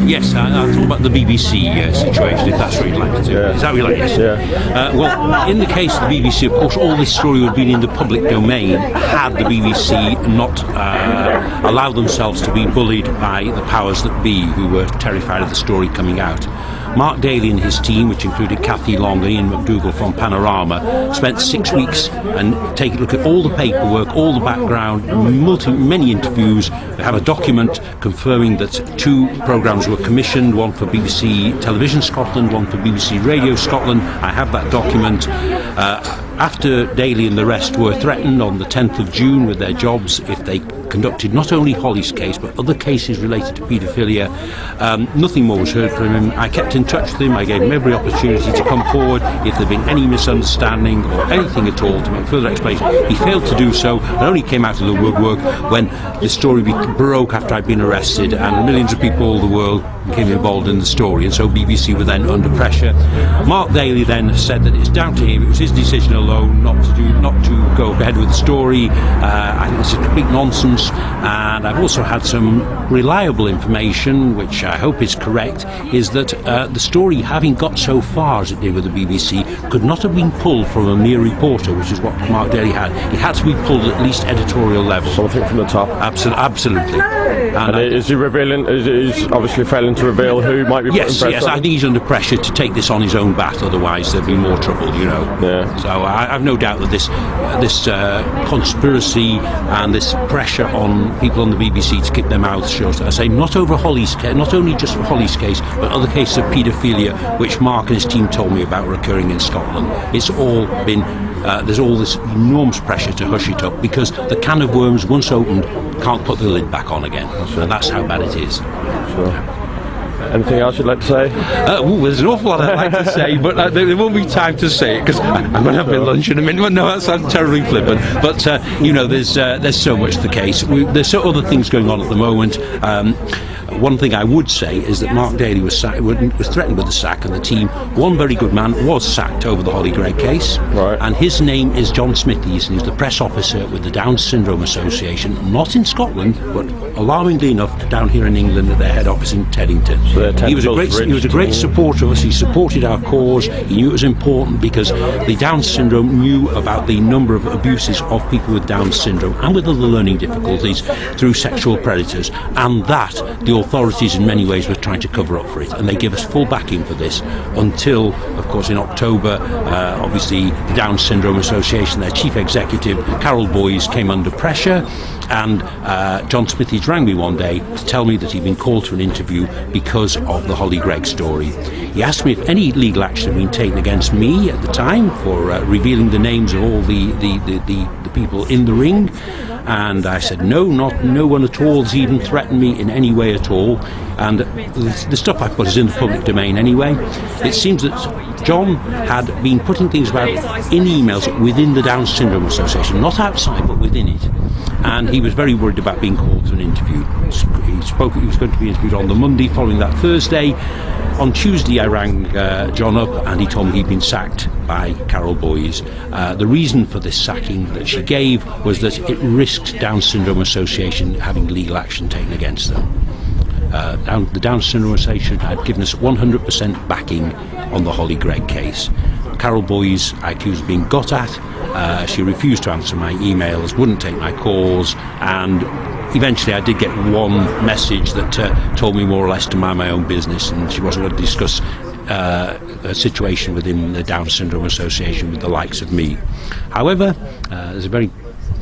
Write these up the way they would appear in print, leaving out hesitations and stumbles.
Yes, I'll talk about the BBC situation, if that's what you'd like to do. Yeah. Is that what you'd like? Yes. Yeah. Well, in the case of the BBC, of course, all this story would have been in the public domain had the BBC not allowed themselves to be bullied by the powers that be, who were terrified of the story coming out. Mark Daly and his team, which included Cathy Long and Ian McDougall from Panorama, spent 6 weeks and take a look at all the paperwork, all the background, many interviews. They have a document confirming that 2 programmes were commissioned, one for BBC Television Scotland, one for BBC Radio Scotland. I have that document. After Daly and the rest were threatened on the 10th of June with their jobs if they conducted not only Holly's case but other cases related to paedophilia, nothing more was heard from him. I kept in touch with him. I gave him every opportunity to come forward if there had been any misunderstanding or anything at all to make further explanation. He failed to do so and only came out of the woodwork when the story broke after I'd been arrested, and millions of people all over the world became involved in the story, and so BBC were then under pressure. Mark Daly then said that it's down to him, it was his decision alone not to go ahead with the story. I think it's a complete nonsense, and I've also had some reliable information, which I hope is correct, is that the story, having got so far as it did with the BBC, could not have been pulled from a mere reporter, which is what Mark Daly had. It had to be pulled at least editorial level. Something from the top. Absolutely. And is he revealing? Is obviously failing to reveal who might be put in pressure? Yes, I think he's under pressure to take this on his own bat, otherwise there'd be more trouble, you know. Yeah. So I've no doubt that this conspiracy and this pressure on people on the BBC to keep their mouths shut, I say, not over Holly's case, not only just for Holly's case, but other cases of paedophilia, which Mark and his team told me about recurring in Scotland. It's all been, there's all this enormous pressure to hush it up, because the can of worms, once opened, can't put the lid back on again. Sure. And that's how bad it is. Sure. Anything else you'd like to say? There's an awful lot I'd like to say, but there won't be time to say it because I'm going to have my lunch in a minute. Well, no, that sounds terribly flippant. But you know, there's so much the case. There's so other things going on at the moment. One thing I would say is that Mark Daly was threatened with the sack, and the team, one very good man, was sacked over the Holly Greig case. Right. And his name is John Smithies, and he's the press officer with the Down Syndrome Association, not in Scotland, but alarmingly enough, down here in England at their head office in Teddington. So he was a great supporter of us. He supported our cause. He knew it was important because the Down syndrome knew about the number of abuses of people with Down syndrome and with other learning difficulties through sexual predators, and that the authorities in many ways were trying to cover up for it, and they give us full backing for this until, of course, in October, obviously the Down Syndrome Association, their chief executive, Carol Boyes, came under pressure, and John Smithies rang me one day to tell me that he'd been called to an interview because of the Holly Greig story. He asked me if any legal action had been taken against me at the time for revealing the names of all the people in the ring, and I said no one at all has even threatened me in any way at all, and the stuff I put is in the public domain anyway. It seems that John had been putting things about in emails within the Down Syndrome Association, not outside but within it, and he was very worried about being called to an interview. He was going to be interviewed on the Monday following that Thursday. On Tuesday I rang John up, and he told me he'd been sacked by Carol Boyes. The reason for this sacking that she gave was that it risked Down Syndrome Association having legal action taken against them. The Down Syndrome Association had given us 100% backing on the Holly Greig case. Carol Boyes I accused of being got at. She refused to answer my emails, wouldn't take my calls, and eventually I did get one message that told me more or less to mind my own business, and she wasn't going to discuss a situation within the Down Syndrome Association with the likes of me. However, there's a very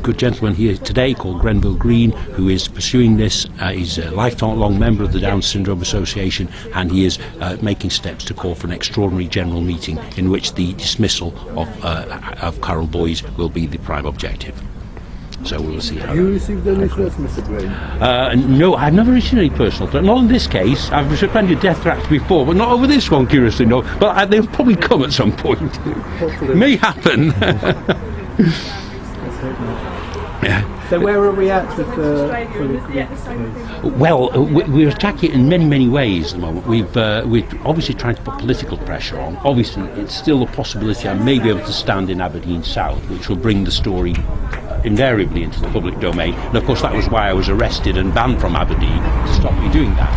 good gentleman here today called Grenville Green who is pursuing this. He's a lifelong member of the Down Syndrome Association, and he is making steps to call for an extraordinary general meeting in which the dismissal of Carol Boyes will be the prime objective. So we'll see how. You received any threats, Mr. Greig? No, I've never received any personal threat. Not in this case. I've received plenty of death threats before, but not over this one, curiously, no. But they'll probably come at some point. Hopefully. May happen. Yeah. So where are we at with the Well, we're attacking it in many, many ways at the moment. We're obviously trying to put political pressure on. Obviously, it's still a possibility I may be able to stand in Aberdeen South, which will bring the story invariably into the public domain. And of course, that was why I was arrested and banned from Aberdeen, to stop me doing that.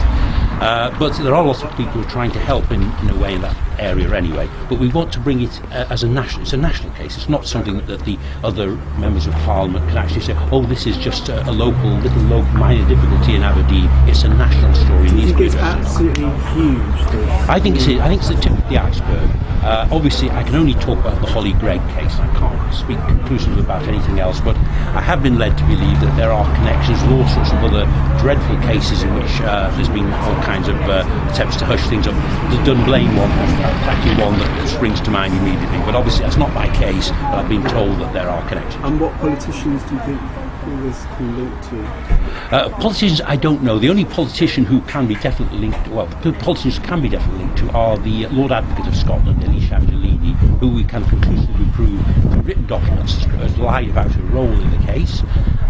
But there are lots of people who are trying to help in a way in that area anyway. But we want to bring it as a national. It's a national case. It's not something that the other members of Parliament can actually say, oh, this is just a local minor difficulty in Aberdeen. It's a national story. Do you think it's absolutely huge? I think it's the tip of the iceberg. Obviously, I can only talk about the Holly Greig case. I can't speak conclusively about anything else, but I have been led to believe that there are connections with all sorts of other dreadful cases in which there's been all kinds of attempts to hush things up. The Dunblane one is actually one that springs to mind immediately, but obviously that's not my case, but I've been told that there are connections. And what politicians do you think all this can link to? Politicians, I don't know. The only politician who can be definitely linked to, well, the politicians who can be definitely linked to are the Lord Advocate of Scotland, Elisha Angelini, who we can conclusively prove through written documents has lied about her role in the case.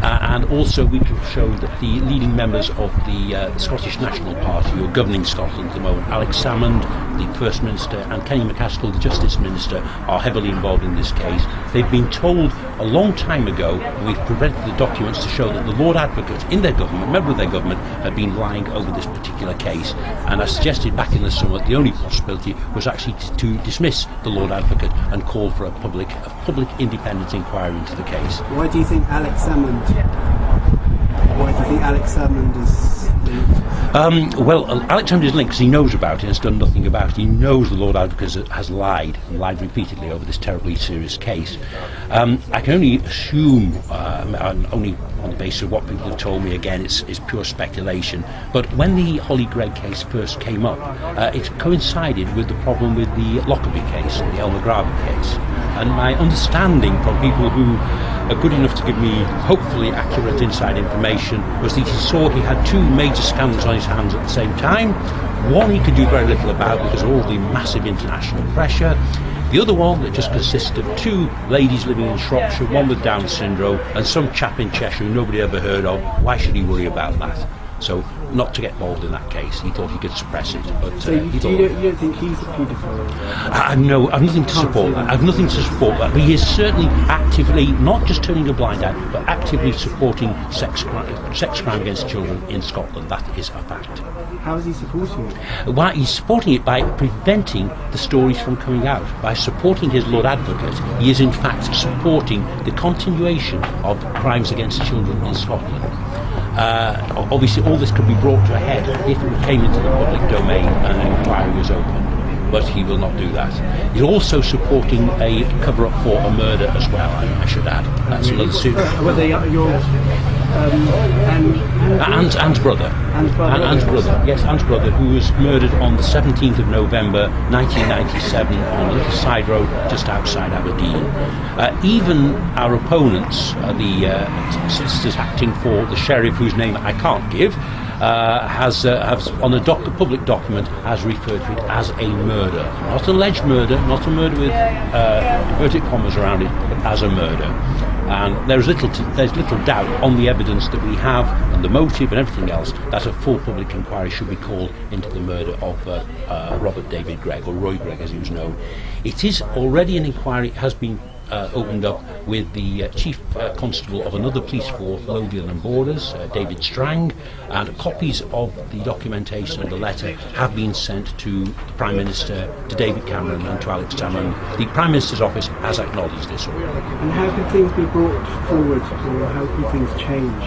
And also we can show that the leading members of the Scottish National Party who are governing Scotland at the moment, Alex Salmond, the First Minister, and Kenny McCaskill, the Justice Minister, are heavily involved in this case. They've been told a long time ago, and we've presented the documents to show that the Lord Advocate in their government, member of their government, had been lying over this particular case. And I suggested back in the summer the only possibility was actually to dismiss the Lord Advocate and call for a public independent inquiry into the case. Why do you think Alex Salmond is linked? Well, Alex Salmond is linked because he knows about it and has done nothing about it. He knows the Lord Advocate has lied, and lied repeatedly over this terribly serious case. I can only assume, only on the basis of what people have told me, again, it's pure speculation. But when the Holly Greig case first came up, it coincided with the problem with the Lockerbie case, the El Magrabi case. And my understanding from people who are good enough to give me hopefully accurate inside information was that he saw he had two major scandals on his hands at the same time. One he could do very little about because of all the massive international pressure. The other one that just consists of two ladies living in Shropshire, one with Down syndrome and some chap in Cheshire who nobody ever heard of. Why should he worry about that? So not to get involved in that case. He thought he could suppress it. But so you don't think he's a paedophile? No, I've nothing to support that. I've nothing to support that. But he is certainly actively, not just turning a blind eye, but actively supporting sex crime against children in Scotland. That is a fact. How is he supporting it? Why he's supporting it by preventing the stories from coming out. By supporting his Lord Advocate, he is in fact supporting the continuation of crimes against children in Scotland. Obviously all this could be brought to a head if it came into the public domain and an inquiry was opened, but he will not do that. He's also supporting a cover-up for a murder as well, I should add. That's another suit. Were they your Anne's brother. Anne's brother, yes, Anne's brother, who was murdered on the 17th of November 1997 on a little side road just outside Aberdeen. Even our opponents, the solicitors acting for the sheriff, whose name I can't give, has on a public document has referred to it as a murder. Not an alleged murder, not a murder with inverted commas around it, but as a murder. And there's little doubt on the evidence that we have and the motive and everything else that a full public inquiry should be called into the murder of Robert David Greig, or Roy Greig as he was known. It is already an inquiry has been opened up with the Chief Constable of another police force, Lothian and Borders, David Strang, and copies of the documentation of the letter have been sent to the Prime Minister, to David Cameron and to Alex Salmond. The Prime Minister's office has acknowledged this already. And how can things be brought forward, or how can things change?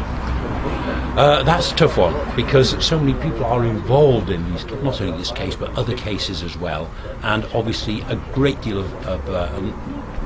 That's a tough one because so many people are involved in these, not only this case but other cases as well, and obviously a great deal of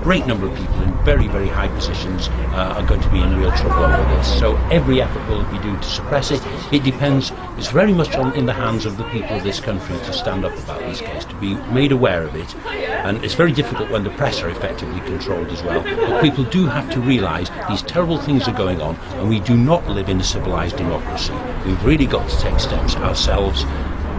great number of people in very, very high positions are going to be in real trouble over this. So every effort will be due to suppress it. It depends, it's very much in the hands of the people of this country to stand up about this case, to be made aware of it. And it's very difficult when the press are effectively controlled as well. But people do have to realise these terrible things are going on, and we do not live in a civilised democracy. We've really got to take steps ourselves.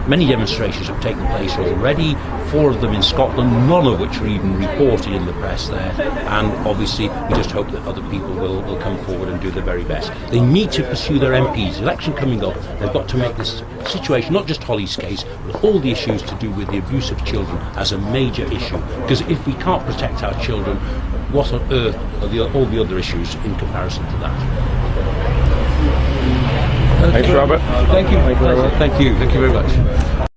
Many demonstrations have taken place already, 4 of them in Scotland, none of which are even reported in the press there, and obviously we just hope that other people will come forward and do their very best. They need to pursue their MPs. Election coming up, they've got to make this situation, not just Holly's case, but all the issues to do with the abuse of children as a major issue, because if we can't protect our children, what on earth are all the other issues in comparison to that? Thanks, Robert. Thank you. Thank you very much.